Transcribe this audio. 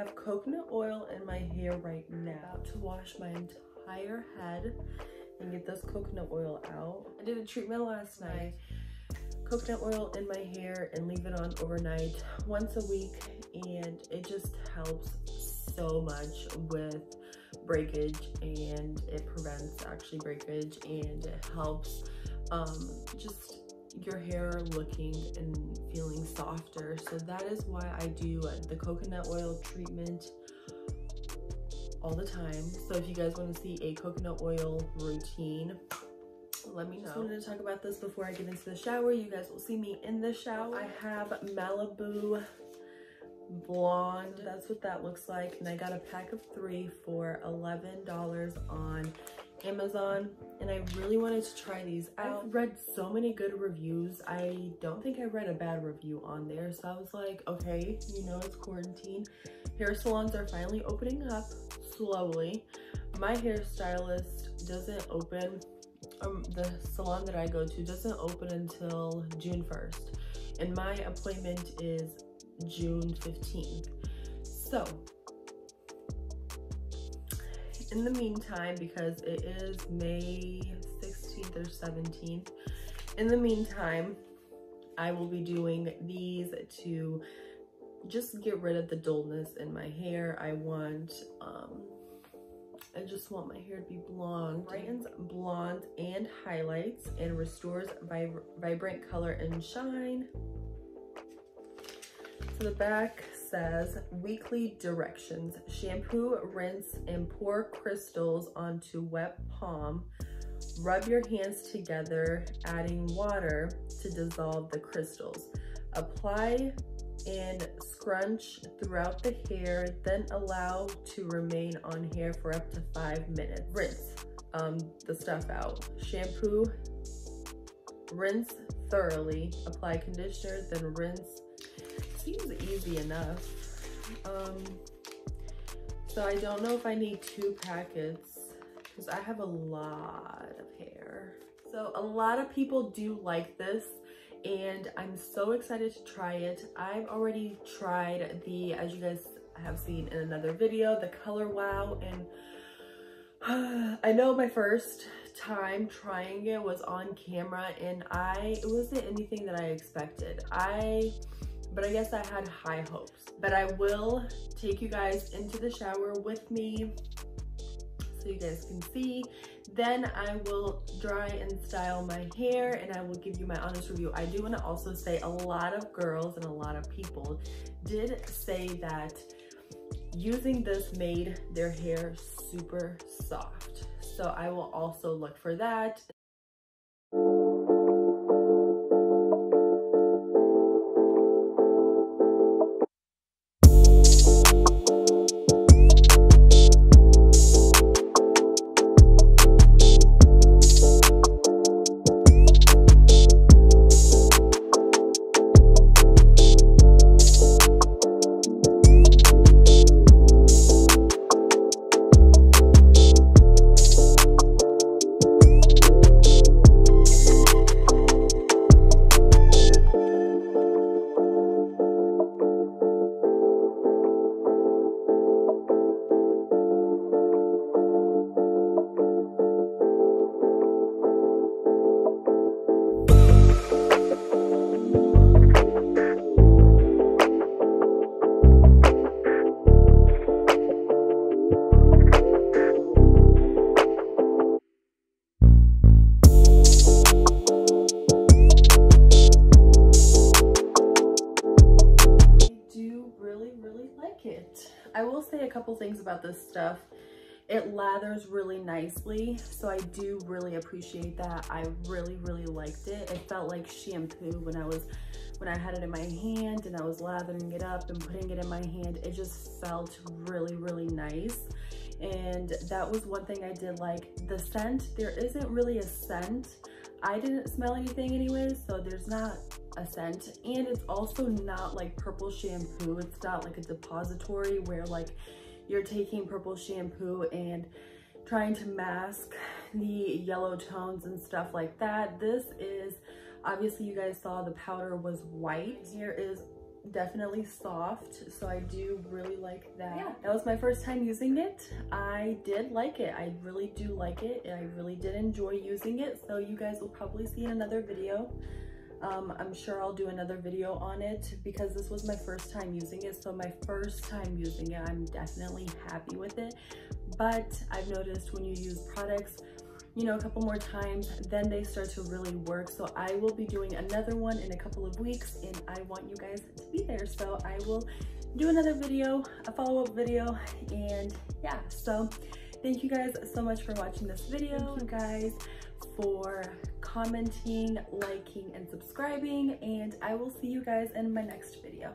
have coconut oil in my hair right now to wash my entire head and get this coconut oil out. I did a treatment last night. Coconut oil in my hair and leave it on overnight once a week, and it just helps so much with breakage, and it prevents actually breakage, and it helps just your hair looking and feeling softer. So that is why I do the coconut oil treatment all the time. So if you guys want to see a coconut oil routine, let me know. I wanted to talk about this before I get into the shower. You guys will see me in the shower. I have Malibu Blonde. That's what that looks like. And I got a pack of 3 for $11 on Amazon. And I really wanted to try these out. I've read so many good reviews. I don't think I read a bad review on there. So I was like, okay, you know, it's quarantine. Hair salons are finally opening up slowly. My hairstylist doesn't open, the salon that I go to doesn't open until June 1st. And my appointment is June 15th. So in the meantime, because it is May 16th or 17th, in the meantime, I will be doing these to just get rid of the dullness in my hair. I just want my hair to be blonde. Brightens, blondes, and highlights, and restores vibrant color and shine. So the back says weekly directions: shampoo, rinse, and pour crystals onto wet palm. Rub your hands together, adding water to dissolve the crystals. Apply and scrunch throughout the hair, then allow to remain on hair for up to 5 minutes. Rinse the stuff out. Shampoo, rinse thoroughly, apply conditioner, then rinse. Seems easy enough. So I don't know if I need 2 packets because I have a lot of hair. So a lot of people do like this, and I'm so excited to try it. I've already tried the, as you guys have seen in another video, the Color Wow, and I know my first time trying it was on camera, and it wasn't anything that I expected. But I guess I had high hopes. But I will take you guys into the shower with me so you guys can see. Then I will dry and style my hair, and I will give you my honest review. I do want to also say a lot of girls and a lot of people did say that using this made their hair super soft. So I will also look for that. I will say a couple things about this stuff. It lathers really nicely, so I do really appreciate that. I really liked it. It felt like shampoo when I had it in my hand and I was lathering it up and putting it in my hand. It just felt really nice. And that was one thing I did like. The scent, there isn't really a scent. I didn't smell anything anyways, so there's not a scent. And it's also not like purple shampoo. It's not like a depository where like you're taking purple shampoo and trying to mask the yellow tones and stuff like that. This is, obviously you guys saw the powder was white. Here is definitely soft, so I do really like that. Yeah, that was my first time using it. I did like it. I really do like it, and I really did enjoy using it, so you guys will probably see in another video. I'm sure I'll do another video on it because this was my first time using it. So my first time using it, I'm definitely happy with it. But I've noticed when you use products, you know, a couple more times, then they start to really work. So I will be doing another one in a couple of weeks, and I want you guys to be there. So I will do another video, a follow-up video, and yeah. So thank you guys so much for watching this video. Thank you guys for commenting, liking, and subscribing, and I will see you guys in my next video.